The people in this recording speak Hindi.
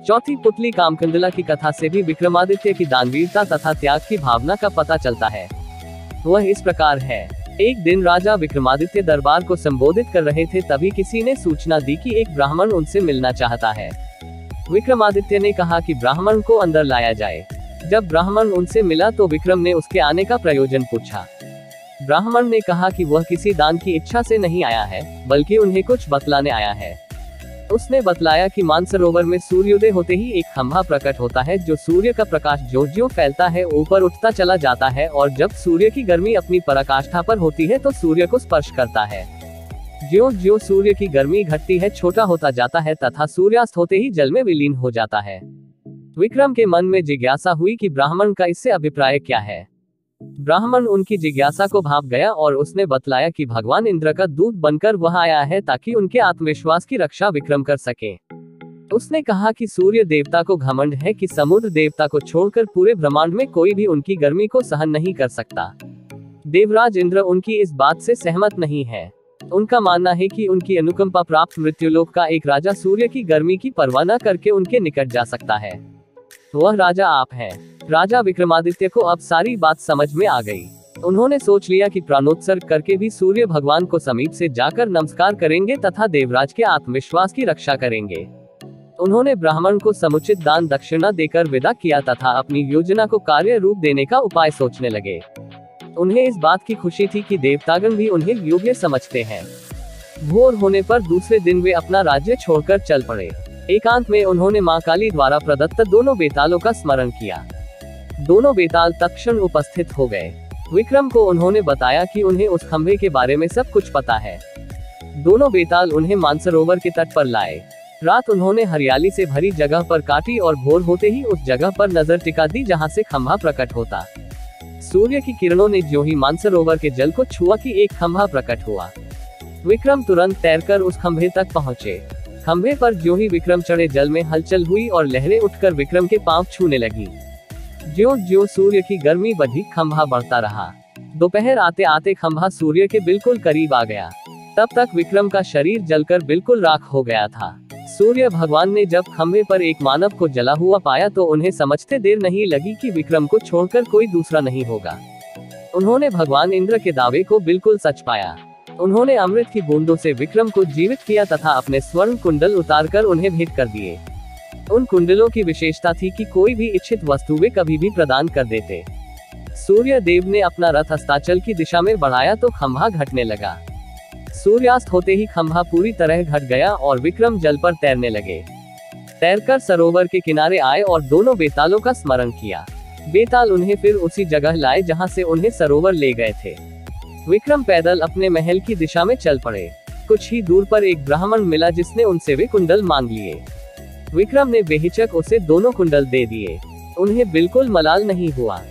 चौथी पुतली कामकुंडला की कथा से भी विक्रमादित्य की दानवीरता तथा त्याग की भावना का पता चलता है। वह इस प्रकार है। एक दिन राजा विक्रमादित्य दरबार को संबोधित कर रहे थे, तभी किसी ने सूचना दी कि एक ब्राह्मण उनसे मिलना चाहता है। विक्रमादित्य ने कहा कि ब्राह्मण को अंदर लाया जाए। जब ब्राह्मण उनसे मिला तो विक्रम ने उसके आने का प्रयोजन पूछा। ब्राह्मण ने कहा कि वह किसी दान की इच्छा से नहीं आया है, बल्कि उन्हें कुछ बतलाने आया है। उसने बतलाया कि मानसरोवर में सूर्योदय होते ही एक खंभा प्रकट होता है, जो सूर्य का प्रकाश ज्यों-ज्यों फैलता है ऊपर उठता चला जाता है, और जब सूर्य की गर्मी अपनी पराकाष्ठा पर होती है तो सूर्य को स्पर्श करता है। ज्यों-ज्यों सूर्य की गर्मी घटती है, छोटा होता जाता है तथा सूर्यास्त होते ही जल में विलीन हो जाता है। विक्रम के मन में जिज्ञासा हुई कि ब्राह्मण का इससे अभिप्राय क्या है। ब्राह्मण उनकी जिज्ञासा को भांप गया और उसने बतलाया कि भगवान इंद्र का दूत बनकर वह आया है ताकि उनके आत्मविश्वास की रक्षा विक्रम कर सके। उसने कहा कि सूर्य देवता को घमंड है कि समुद्र देवता को छोड़कर पूरे ब्रह्मांड में कोई भी उनकी गर्मी को सहन नहीं कर सकता। देवराज इंद्र उनकी इस बात से सहमत नहीं है। उनका मानना है कि उनकी अनुकंपा प्राप्त मृत्युलोक का एक राजा सूर्य की गर्मी की परवाह न करके उनके निकट जा सकता है। वह राजा आप हैं। राजा विक्रमादित्य को अब सारी बात समझ में आ गई। उन्होंने सोच लिया कि प्राणोत्सर्ग करके भी सूर्य भगवान को समीप से जाकर नमस्कार करेंगे तथा देवराज के आत्मविश्वास की रक्षा करेंगे। उन्होंने ब्राह्मण को समुचित दान दक्षिणा देकर विदा किया तथा अपनी योजना को कार्य रूप देने का उपाय सोचने लगे। उन्हें इस बात की खुशी थी कि देवतागण भी उन्हें योग्य समझते हैं। भोर होने पर दूसरे दिन वे अपना राज्य छोड़कर चल पड़े। एकांत में उन्होंने मां काली द्वारा प्रदत्त दोनों बेतालों का स्मरण किया। दोनों बेताल तत्क्षण उपस्थित हो गए। विक्रम को उन्होंने बताया कि उन्हें उस खंभे के बारे में सब कुछ पता है। दोनों बेताल उन्हें मानसरोवर के तट पर लाए। रात उन्होंने हरियाली से भरी जगह पर काटी और भोर होते ही उस जगह पर नजर टिका दी जहां से खंभा प्रकट होता। सूर्य की किरणों ने ज्यों ही मानसरोवर के जल को छुआ कि एक खंभा प्रकट हुआ। विक्रम तुरंत तैरकर उस खंभे तक पहुंचे। खंभे पर ज्यों ही विक्रम चढ़े, जल में हलचल हुई और लहरें उठकर विक्रम के पांव छूने लगी। ज्यों-ज्यों सूर्य की गर्मी बढ़ी, खंभा बढ़ता रहा। दोपहर आते आते खंभा सूर्य के बिल्कुल करीब आ गया। तब तक विक्रम का शरीर जलकर बिल्कुल राख हो गया था। सूर्य भगवान ने जब खंभे पर एक मानव को जला हुआ पाया तो उन्हें समझते देर नहीं लगी कि विक्रम को छोड़कर कोई दूसरा नहीं होगा। उन्होंने भगवान इंद्र के दावे को बिल्कुल सच पाया। उन्होंने अमृत की बूंदों से विक्रम को जीवित किया तथा अपने स्वर्ण कुंडल उतारकर उन्हें भेंट कर दिए। उन कुंडलों की विशेषता थी कि कोई भी इच्छित वस्तु वे कभी भी प्रदान कर देते। सूर्य देव ने अपना रथ अस्ताचल की दिशा में बढ़ाया तो खंभा घटने लगा। सूर्यास्त होते ही खंभा पूरी तरह घट गया और विक्रम जल पर तैरने लगे। तैरकर सरोवर के किनारे आए और दोनों बेतालों का स्मरण किया। बेताल उन्हें फिर उसी जगह लाए जहां से उन्हें सरोवर ले गए थे। विक्रम पैदल अपने महल की दिशा में चल पड़े। कुछ ही दूर पर एक ब्राह्मण मिला जिसने उनसे वे कुंडल मांग लिए। विक्रम ने बेहिचक उसे दोनों कुंडल दे दिए। उन्हें बिल्कुल मलाल नहीं हुआ।